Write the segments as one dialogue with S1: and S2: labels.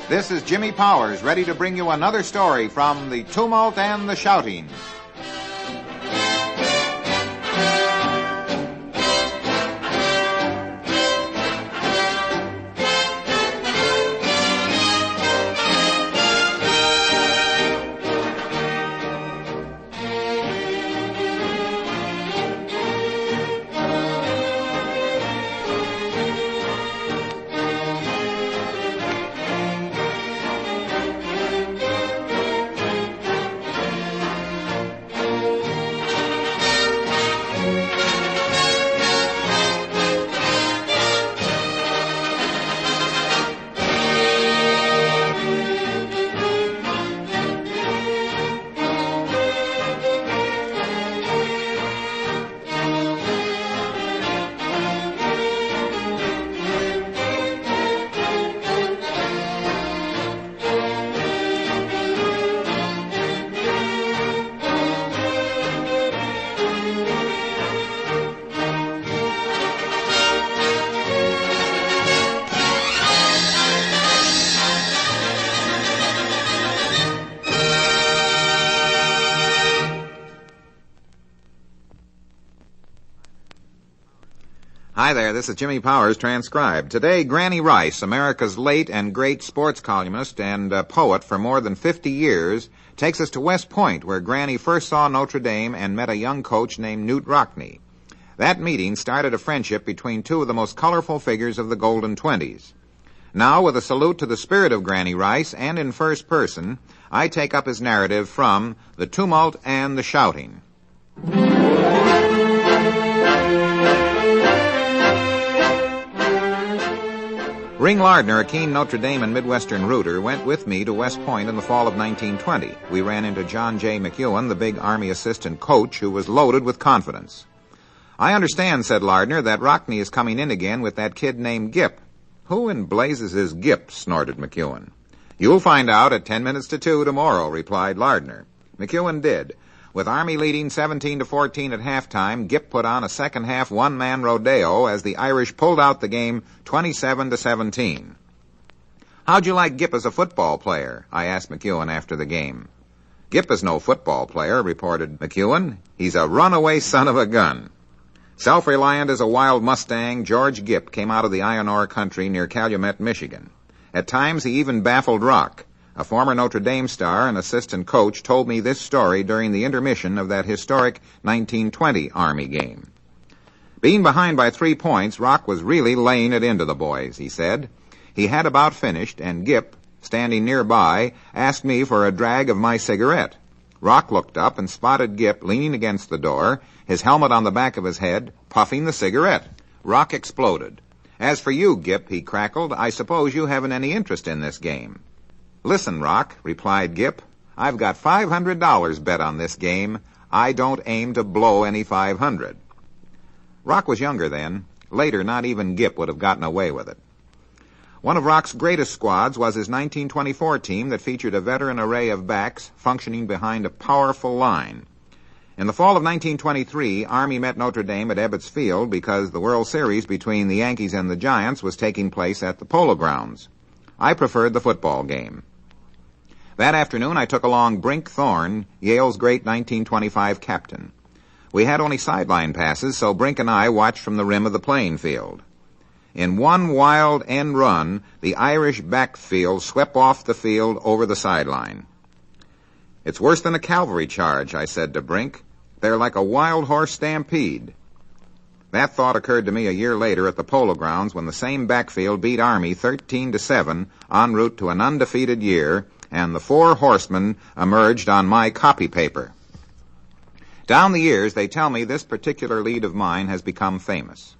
S1: This is Jimmy Powers, ready to bring you another story from The Tumult and the Shouting. Hi there, this is Jimmy Powers, transcribed. Today, Granny Rice, America's late and great sports columnist and poet for more than 50 years, takes us to West Point, where Granny first saw Notre Dame and met a young coach named Knute Rockne. That meeting started a friendship between two of the most colorful figures of the Golden Twenties. Now, with a salute to the spirit of Granny Rice, and in first person, I take up his narrative from The Tumult and the Shouting. Ring Lardner, a keen Notre Dame and Midwestern rooter, went with me to West Point in the fall of 1920. We ran into John J. McEwen, the big Army assistant coach, who was loaded with confidence. "I understand," said Lardner, "that Rockne is coming in again with that kid named Gip." "Who in blazes is Gip?" snorted McEwen. "You'll find out at 10 minutes to 2 tomorrow," replied Lardner. McEwen did. With Army leading 17-14 at halftime, Gip put on a second-half one-man rodeo as the Irish pulled out the game 27-17. "How'd you like Gip as a football player?" I asked McEwen after the game. "Gip is no football player," reported McEwen. "He's a runaway son of a gun." Self-reliant as a wild Mustang, George Gip came out of the iron ore country near Calumet, Michigan. At times, he even baffled Rock. A former Notre Dame star and assistant coach told me this story during the intermission of that historic 1920 Army game. "Being behind by 3 points, Rock was really laying it into the boys," he said. "He had about finished, and Gip, standing nearby, asked me for a drag of my cigarette. Rock looked up and spotted Gip leaning against the door, his helmet on the back of his head, puffing the cigarette. Rock exploded. 'As for you, Gip,' he crackled, 'I suppose you haven't any interest in this game.' 'Listen, Rock,' replied Gip, 'I've got $500 bet on this game. I don't aim to blow any 500. Rock was younger then. Later, not even Gip would have gotten away with it. One of Rock's greatest squads was his 1924 team that featured a veteran array of backs functioning behind a powerful line. In the fall of 1923, Army met Notre Dame at Ebbets Field because the World Series between the Yankees and the Giants was taking place at the Polo Grounds. I preferred the football game. That afternoon, I took along Brink Thorne, Yale's great 1925 captain. We had only sideline passes, so Brink and I watched from the rim of the playing field. In one wild end run, the Irish backfield swept off the field over the sideline. "It's worse than a cavalry charge," I said to Brink. "They're like a wild horse stampede." That thought occurred to me a year later at the Polo Grounds when the same backfield beat Army 13-7 en route to an undefeated year, and the 4 horsemen emerged on my copy paper. Down the years, they tell me this particular lead of mine has become famous.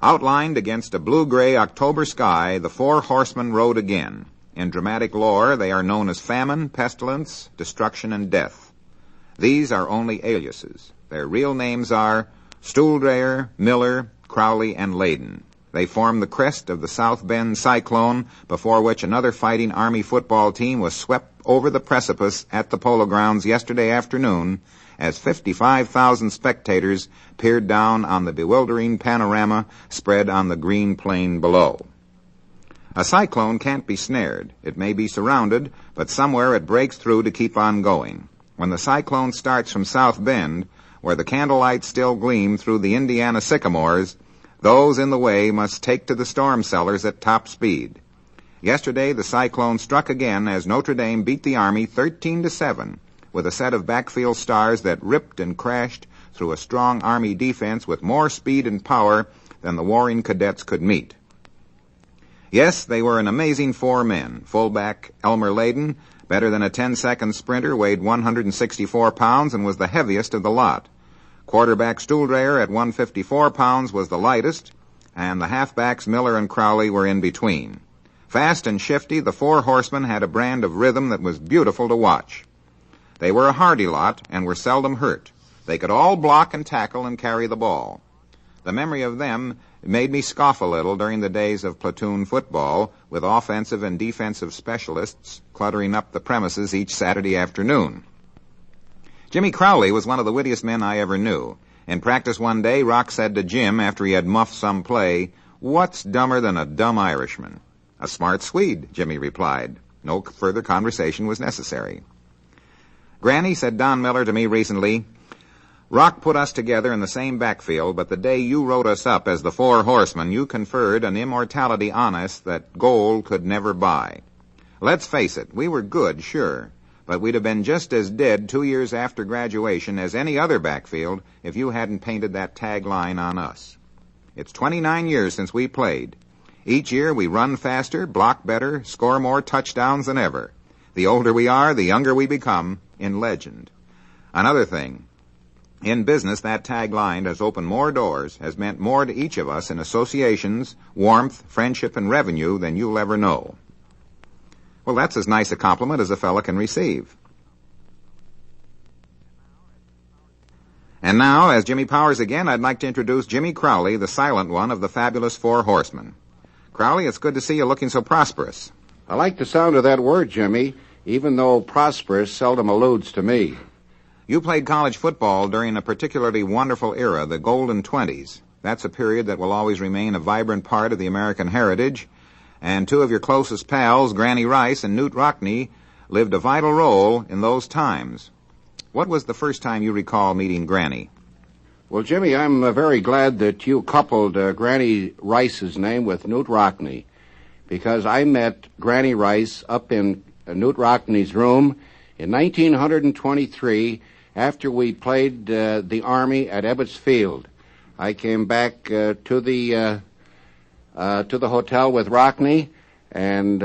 S1: Outlined against a blue-gray October sky, the 4 horsemen rode again. In dramatic lore, they are known as famine, pestilence, destruction, and death. These are only aliases. Their real names are Stooldreyer, Miller, Crowley, and Layden. They form the crest of the South Bend cyclone, before which another fighting Army football team was swept over the precipice at the Polo Grounds yesterday afternoon as 55,000 spectators peered down on the bewildering panorama spread on the green plain below. A cyclone can't be snared. It may be surrounded, but somewhere it breaks through to keep on going. When the cyclone starts from South Bend, where the candlelights still gleam through the Indiana sycamores, those in the way must take to the storm cellars at top speed. Yesterday, the cyclone struck again as Notre Dame beat the Army 13-7 with a set of backfield stars that ripped and crashed through a strong Army defense with more speed and power than the warring cadets could meet. Yes, they were an amazing four men. Fullback Elmer Layden, better than a 10-second sprinter, weighed 164 pounds and was the heaviest of the lot. Quarterback Stuhldrayer at 154 pounds was the lightest, and the halfbacks Miller and Crowley were in between. Fast and shifty, the four horsemen had a brand of rhythm that was beautiful to watch. They were a hardy lot and were seldom hurt. They could all block and tackle and carry the ball. The memory of them made me scoff a little during the days of platoon football, with offensive and defensive specialists cluttering up the premises each Saturday afternoon. Jimmy Crowley was one of the wittiest men I ever knew. In practice one day, Rock said to Jim after he had muffed some play, "What's dumber than a dumb Irishman?" "A smart Swede," Jimmy replied. No further conversation was necessary. "Granny," said Don Miller to me recently, "Rock put us together in the same backfield, but the day you wrote us up as the Four Horsemen, you conferred an immortality on us that gold could never buy. Let's face it, we were good, sure, but we'd have been just as dead 2 years after graduation as any other backfield if you hadn't painted that tagline on us. It's 29 years since we played. Each year we run faster, block better, score more touchdowns than ever. The older we are, the younger we become in legend. Another thing, in business, that tagline has opened more doors, has meant more to each of us in associations, warmth, friendship, and revenue than you'll ever know." Well, that's as nice a compliment as a fella can receive. And now, as Jimmy Powers again, I'd like to introduce Jimmy Crowley, the silent one of the fabulous Four Horsemen. Crowley, it's good to see you looking so prosperous.
S2: I like the sound of that word, Jimmy, even though prosperous seldom alludes to me.
S1: You played college football during a particularly wonderful era, the Golden 20s. That's a period that will always remain a vibrant part of the American heritage, and two of your closest pals, Granny Rice and Knute Rockne, lived a vital role in those times. What was the first time you recall meeting Granny?
S2: Well, Jimmy, I'm very glad that you coupled Granny Rice's name with Knute Rockne, because I met Granny Rice up in Knute Rockne's room in 1923 after we played the Army at Ebbets Field. I came back to the hotel with Rockne, and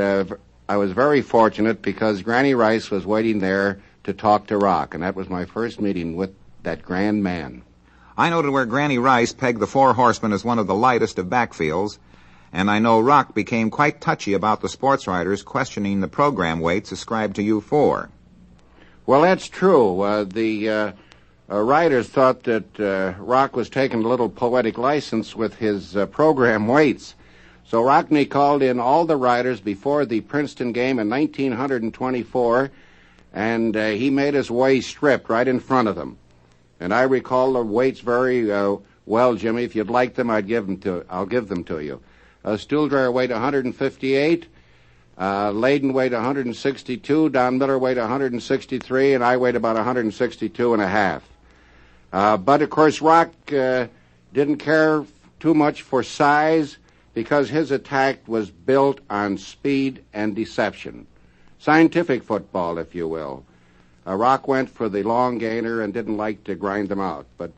S2: I was very fortunate because Granny Rice was waiting there to talk to Rock, and that was my first meeting with that grand man.
S1: I noted where Granny Rice pegged the Four Horsemen as one of the lightest of backfields, and I know Rock became quite touchy about the sports writers questioning the program weights ascribed to you four.
S2: Well, that's true. The writers thought that Rock was taking a little poetic license with his program weights. So Rockne called in all the writers before the Princeton game in 1924, and he made his weigh stripped right in front of them. And I recall the weights very well, Jimmy. If you'd like them, I'll give them to you. Stuhldrayer weighed 158. Layden weighed 162. Don Miller weighed 163, and I weighed about 162 and a half. But of course, Rock didn't care too much for size because his attack was built on speed and deception. Scientific football, if you will. Rock went for the long gainer and didn't like to grind them out. But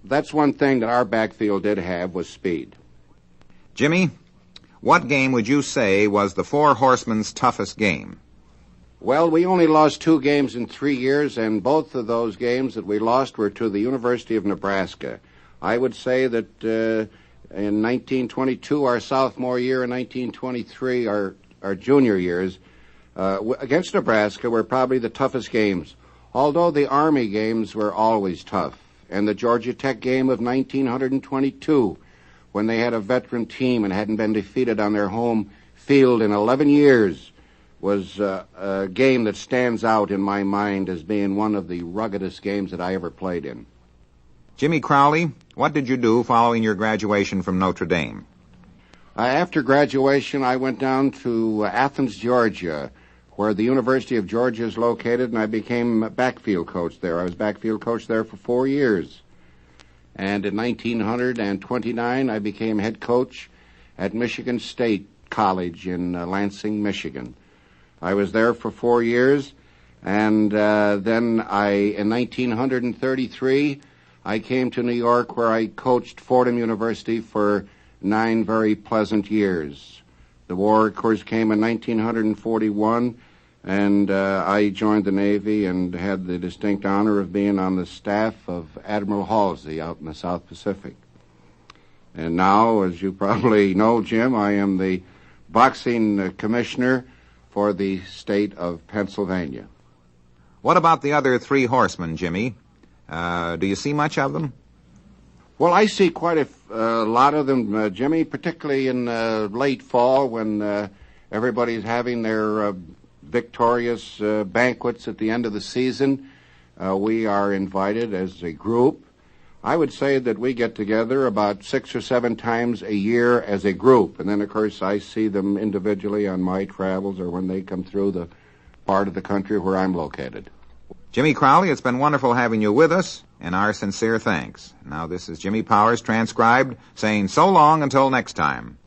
S2: that's one thing that our backfield did have was speed.
S1: Jimmy, what game would you say was the Four Horsemen's toughest game?
S2: Well, we only lost 2 games in 3 years, and both of those games that we lost were to the University of Nebraska. I would say that in 1922, our sophomore year, and 1923, our junior years, against Nebraska were probably the toughest games, although the Army games were always tough. And the Georgia Tech game of 1922, when they had a veteran team and hadn't been defeated on their home field in 11 years, was a game that stands out in my mind as being one of the ruggedest games that I ever played in.
S1: Jimmy Crowley, what did you do following your graduation from Notre Dame?
S2: After graduation, I went down to Athens, Georgia, where the University of Georgia is located, and I became a backfield coach there. I was backfield coach there for 4 years. And in 1929, I became head coach at Michigan State College in Lansing, Michigan. I was there for 4 years, and then in 1933, I came to New York, where I coached Fordham University for 9 very pleasant years. The war, of course, came in 1941, and I joined the Navy and had the distinct honor of being on the staff of Admiral Halsey out in the South Pacific. And now, as you probably know, Jim, I am the boxing commissioner for the state of Pennsylvania.
S1: What about the other 3 horsemen, Jimmy? Do you see much of them?
S2: Well, I see quite a lot of them, Jimmy, particularly in late fall when everybody's having their victorious banquets at the end of the season. We are invited as a group. I would say that we get together about 6 or 7 times a year as a group. And then, of course, I see them individually on my travels or when they come through the part of the country where I'm located.
S1: Jimmy Crowley, it's been wonderful having you with us, and our sincere thanks. Now, this is Jimmy Powers, transcribed, saying so long until next time.